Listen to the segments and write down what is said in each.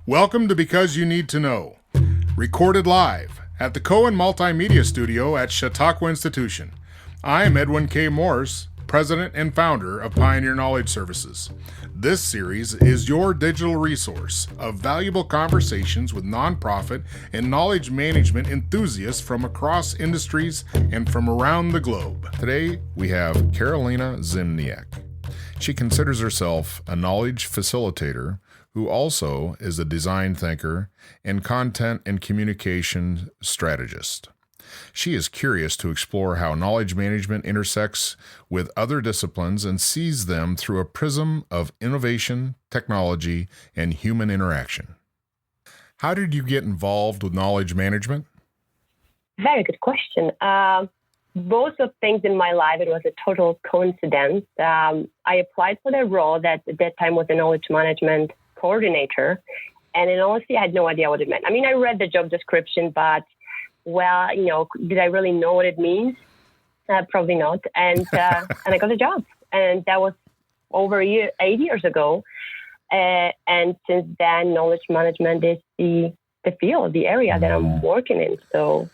Welcome to Because You Need to Know, recorded live at the Cohen Multimedia Studio at Chautauqua Institution. I am Edwin K. Morse, President and Founder of Pioneer Knowledge Services. This series is your digital resource of valuable conversations with nonprofit and knowledge management enthusiasts from across industries and from around the globe. Today, we have Karolina Zimniak. She considers herself a knowledge facilitator who also is a design thinker and content and communication strategist. She is curious to explore how knowledge management intersects with other disciplines and sees them through a prism of innovation, technology, and human interaction. How did you get involved with knowledge management? Very good question. Both of things in my life, it was a total coincidence. I applied for the role that at that time was a knowledge management coordinator. And in honesty, I had no idea what it meant. I mean, I read the job description, but did I really know what it means? Probably not. And I got a job. And that was over 8 years ago. And since then, knowledge management is the field, the area that I'm working in. So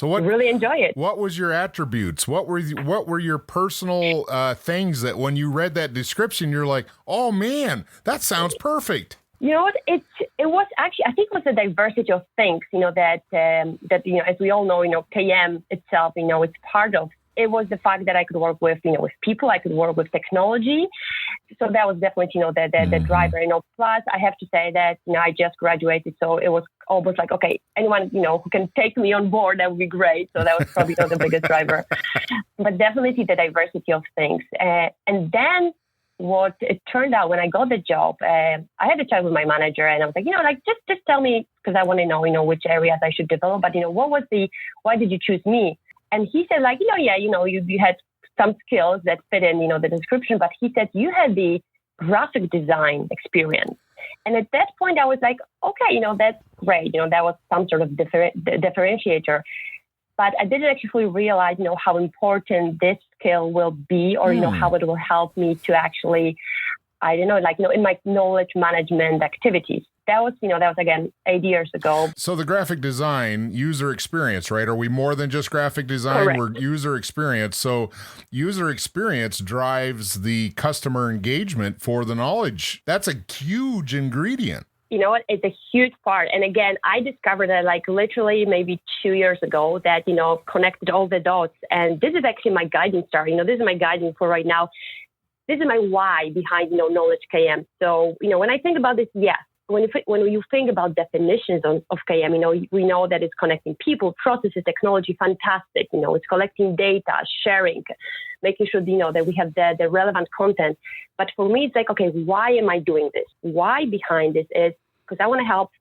what, I really enjoy it. What was your attributes? What were your personal things that when you read that description, you're like, oh man, that sounds perfect? You know what? It was actually, I think it was a diversity of things, that as we all know, KM itself, it's part of. It was the fact that I could work with, with people, I could work with technology. So that was definitely, the driver. Plus, I have to say that, I just graduated. So it was almost like, okay, anyone, who can take me on board, that would be great. So that was probably not the biggest driver. But definitely the diversity of things. And then what it turned out when I got the job, I had a chat with my manager and I was like, just tell me, because I want to know, which areas I should develop. But, why did you choose me? And he said, you had some skills that fit in, the description, but he said you had the graphic design experience. And at that point, I was like, okay, that's great. That was some sort of differentiator. But I didn't actually realize, how important this skill will be or, how it will help me to actually, in my knowledge management activities. That was again 8 years ago. So the graphic design, user experience, right? Are we more than just graphic design? Correct. We're user experience. So user experience drives the customer engagement for the knowledge. That's a huge ingredient. You know what? It's a huge part. And again, I discovered that literally maybe 2 years ago that, connected all the dots. And this is actually my guiding star. This is my guiding for right now. This is my why behind, knowledge KM. So, when I think about this, yes. When you think about definitions of KM, we know that it's connecting people, processes, technology, fantastic. It's collecting data, sharing, making sure, that we have the relevant content. But for me, it's like, okay, why am I doing this? Why behind this is because I want to help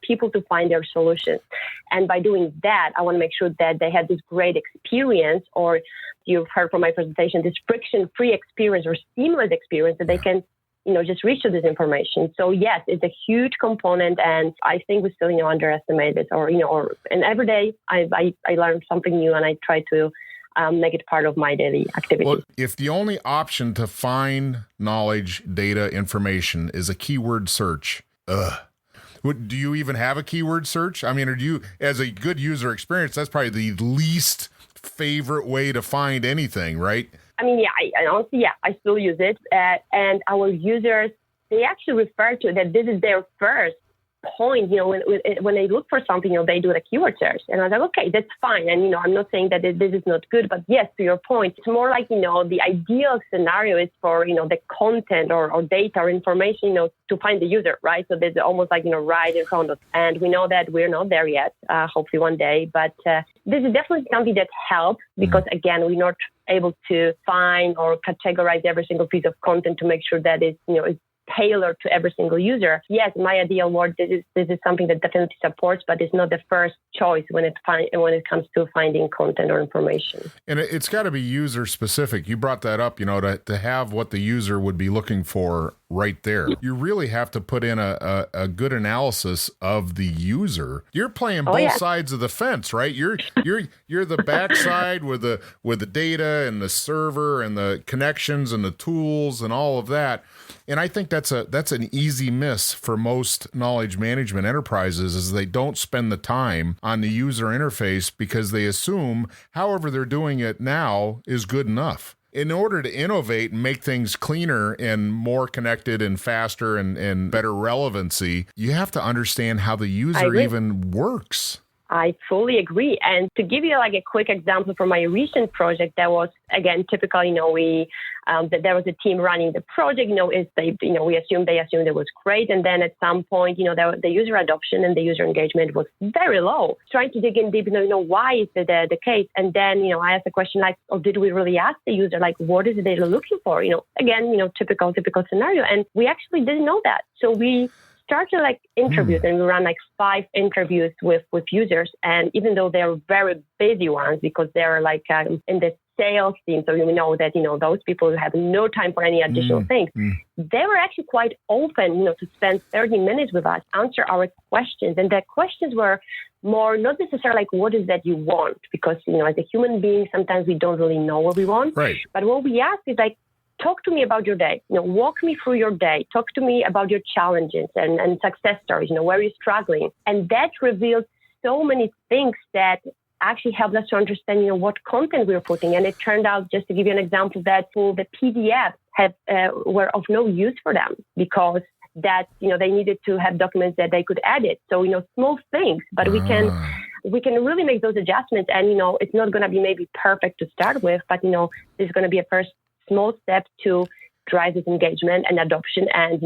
people to find their solutions. And by doing that, I want to make sure that they have this great experience, or you've heard from my presentation, this friction-free experience or seamless experience that they can just reach to this information. So yes, it's a huge component, and I think we still, underestimate it, and every day I learn something new, and I try to make it part of my daily activity. Well, if the only option to find knowledge, data, information is a keyword search, do you even have a keyword search? I mean, as a good user experience, that's probably the least favorite way to find anything, right? I mean, I still use it. And our users, they actually refer to that this is their first point. When they look for something, they do the keyword search. And I was like, okay, that's fine. And, I'm not saying that this is not good, but yes, to your point, it's more like, the ideal scenario is for, the content or data or information, to find the user, right? So there's almost like, right in front of us. And we know that we're not there yet, hopefully one day. But this is definitely something that helps because, again, we're not able to find or categorize every single piece of content to make sure that it's, is tailored to every single user. Yes, in my ideal world, this is something that definitely supports, but it's not the first choice when it comes to finding content or information. And it's got to be user specific. You brought that up, to have what the user would be looking for right there. You really have to put in a good analysis of the user. You're playing both sides of the fence, right? You're the backside with the data and the server and the connections and the tools and all of that. And I think that's an easy miss for most knowledge management enterprises is they don't spend the time on the user interface because they assume however they're doing it now is good enough. In order to innovate and make things cleaner and more connected and faster and better relevancy, you have to understand how the user even works. I fully agree. And to give you like a quick example from my recent project, that was, again, typical, that there was a team running the project, we assumed it was great. And then at some point, the user adoption and the user engagement was very low. Trying to dig in deep, why is that the case? And then, I asked the question like, did we really ask the user, like, what is it they're looking for? Again, typical scenario. And we actually didn't know that. So we started like interviews and we ran like 5 interviews with users. And even though they're very busy ones because they're like in the sales team, so we know that, those people who have no time for any additional things, they were actually quite open, to spend 30 minutes with us, answer our questions. And the questions were more not necessarily like, what is that you want? Because, as a human being, sometimes we don't really know what we want. Right. But what we ask is like, talk to me about your day. Walk me through your day. Talk to me about your challenges and success stories. Where you're struggling, and that reveals so many things that actually helped us to understand, what content we were putting. And it turned out, just to give you an example, that the PDFs were of no use for them because that they needed to have documents that they could edit. So small things, but we can really make those adjustments. And it's not going to be maybe perfect to start with, but this is going to be a first small step to drive this engagement and adoption and,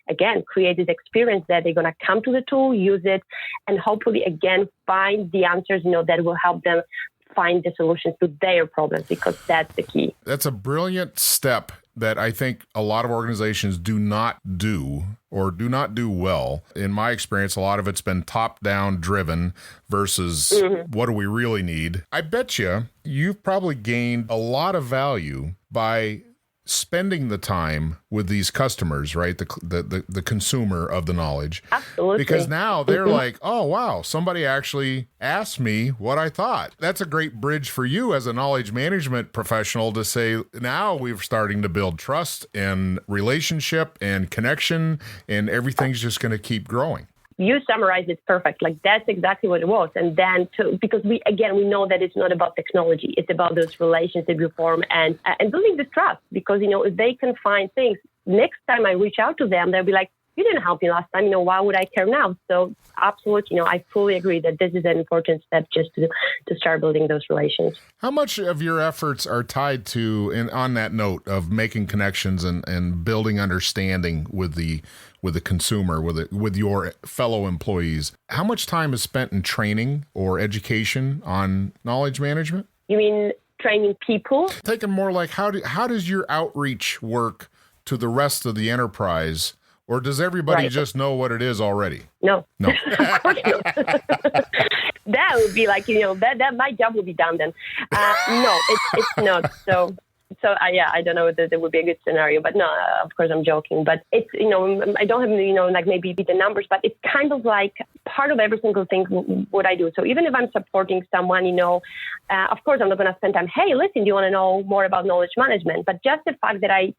again, create this experience that they're going to come to the tool, use it, and hopefully, again, find the answers, that will help them find the solutions to their problems, because that's the key. That's a brilliant step that I think a lot of organizations do not do or do not do well. In my experience, a lot of it's been top-down driven versus what do we really need. I bet you've probably gained a lot of value by spending the time with these customers, right? The consumer of the knowledge. Absolutely. Because now they're like, oh, wow, somebody actually asked me what I thought. That's a great bridge for you as a knowledge management professional to say, now we're starting to build trust and relationship and connection, and everything's just going to keep growing. You summarized it perfect. Like, that's exactly what it was. And then because we know that it's not about technology, it's about those relationships you form and building this trust. Because, if they can find things, next time I reach out to them, they'll be like, you didn't help me last time, why would I care now? So absolutely, I fully agree that this is an important step just to start building those relations. How much of your efforts are tied to, and on that note of making connections and building understanding with the consumer, with your fellow employees, how much time is spent in training or education on knowledge management? You mean training people? Thinking more like, how does your outreach work to the rest of the enterprise? Or does everybody just know what it is already? No. Of course not. That would be like, that my job would be done then. No, it's not. So I don't know if there would be a good scenario, but no, of course I'm joking. But it's, I don't have, like maybe the numbers, but it's kind of like part of every single thing what I do. So even if I'm supporting someone, of course I'm not going to spend time, hey, listen, do you want to know more about knowledge management? But just the fact that I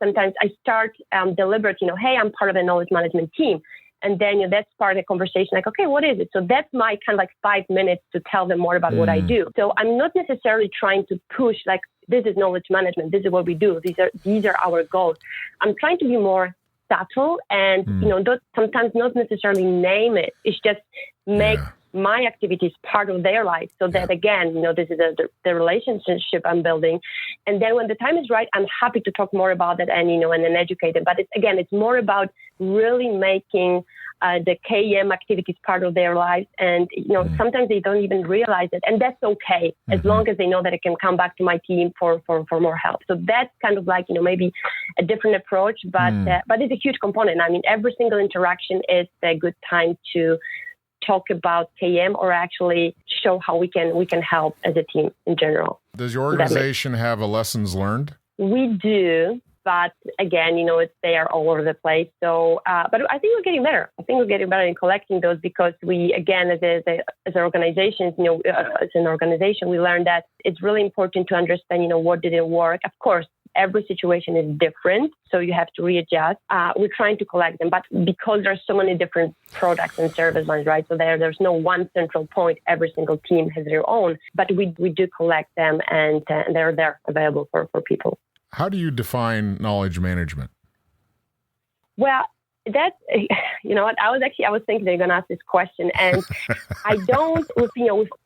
start deliberate, hey, I'm part of a knowledge management team. And then that's part of the conversation, like, okay, what is it? So that's my kind of like 5 minutes to tell them more about what I do. So I'm not necessarily trying to push like, this is knowledge management, this is what we do, these are our goals. I'm trying to be more subtle and, sometimes not necessarily name it. It's just make my activities part of their life so that, again, this is the relationship I'm building. And then when the time is right, I'm happy to talk more about it and, and then educate them. But it's more about really making the KM activities part of their lives. And, sometimes they don't even realize it. And that's okay, as long as they know that it can come back to my team for more help. So that's kind of like, maybe a different approach, but it's a huge component. I mean, every single interaction is a good time to talk about KM or actually show how we can help as a team in general. Does your organization have a lessons learned? We do, but again, they are all over the place. So, but I think we're getting better. I think we're getting better in collecting those because we, again, as an organization, as an organization, we learned that it's really important to understand, what didn't work. Of course, every situation is different, so you have to readjust. We're trying to collect them, but because there's so many different products and service lines, right? So there's no one central point. Every single team has their own, but we do collect them, and they're there available for people. How do you define knowledge management? Well, that's, you know what, I was thinking they're going to ask this question, and I don't, with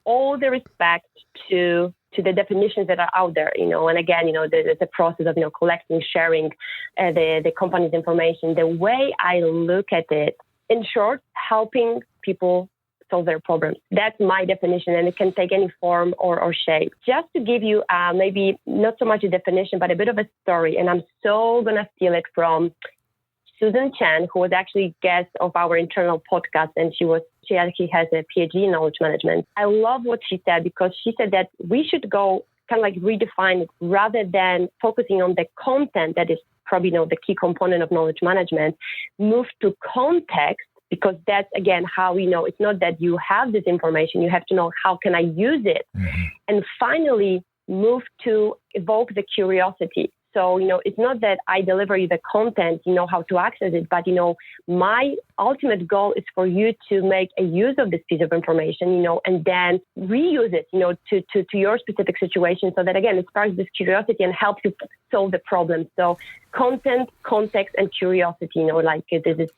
all the respect to the definitions that are out there, and again, there's a process of, collecting, sharing the company's information. The way I look at it, in short, helping people solve their problems. That's my definition, and it can take any form or shape. Just to give you maybe not so much a definition, but a bit of a story, and I'm so going to steal it from Susan Chen, who was actually guest of our internal podcast, and she actually has a PhD in knowledge management. I love what she said, because she said that we should go kind of like redefine it, rather than focusing on the content that is probably the key component of knowledge management, move to context, because that's, again, how we know. It's not that you have this information, you have to know, how can I use it? Mm-hmm. And finally, move to evoke the curiosity. So, it's not that I deliver you the content, how to access it, but, my ultimate goal is for you to make a use of this piece of information, and then reuse it, to your specific situation, so that, again, it sparks this curiosity and helps you solve the problem. So content, context, and curiosity, this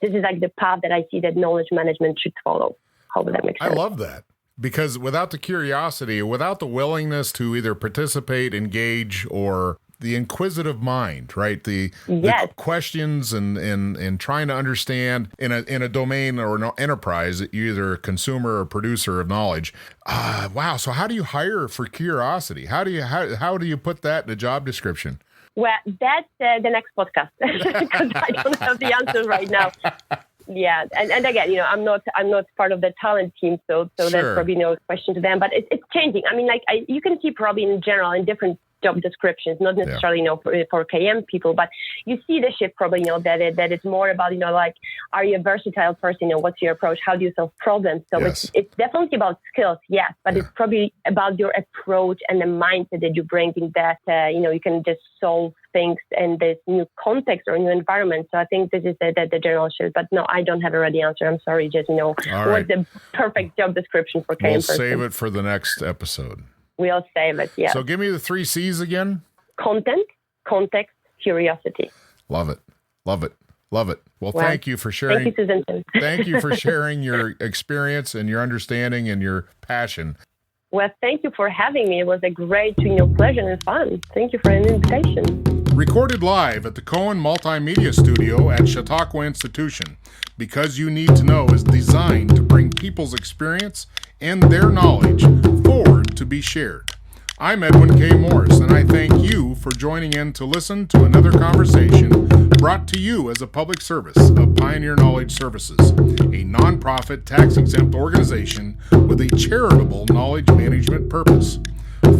is like the path that I see that knowledge management should follow. Hope that makes sense. I love that. Because without the curiosity, without the willingness to either participate, engage, or the inquisitive mind, right? The questions and trying to understand in a domain or an enterprise, you're either a consumer or producer of knowledge. Wow. So how do you hire for curiosity? How do you put that in a job description? Well, that's the next podcast, because I don't have the answers right now. Yeah, and again, I'm not part of the talent team, so sure. That's probably no question to them. But it's changing. I mean, you can see probably in general in different job descriptions, not necessarily for KM people, but you see the shift probably that it's more about are you a versatile person? What's your approach? How do you solve problems? So yes. It's definitely about skills, yes, but it's probably about your approach and the mindset that you bring in that you can just solve things in this new context or new environment. So I think this is the general shift. But no, I don't have a ready answer. I'm sorry. Just what's the perfect job description for KM We'll person? Save it for the next episode. We'll save it, yeah. So give me the 3 C's again. Content, context, curiosity. Love it. Love it. Love it. Well, thank you for sharing. Thank you, Susan. Thank you for sharing your experience and your understanding and your passion. Well, thank you for having me. It was a great pleasure and fun. Thank you for an invitation. Recorded live at the Cohen Multimedia Studio at Chautauqua Institution, Because You Need to Know is designed to bring people's experience and their knowledge forward to be shared. I'm Edwin K. Morris, and I thank you for joining in to listen to another conversation brought to you as a public service of Pioneer Knowledge Services, a nonprofit tax-exempt organization with a charitable knowledge management purpose.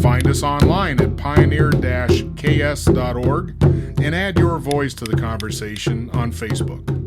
Find us online at pioneer-ks.org and add your voice to the conversation on Facebook.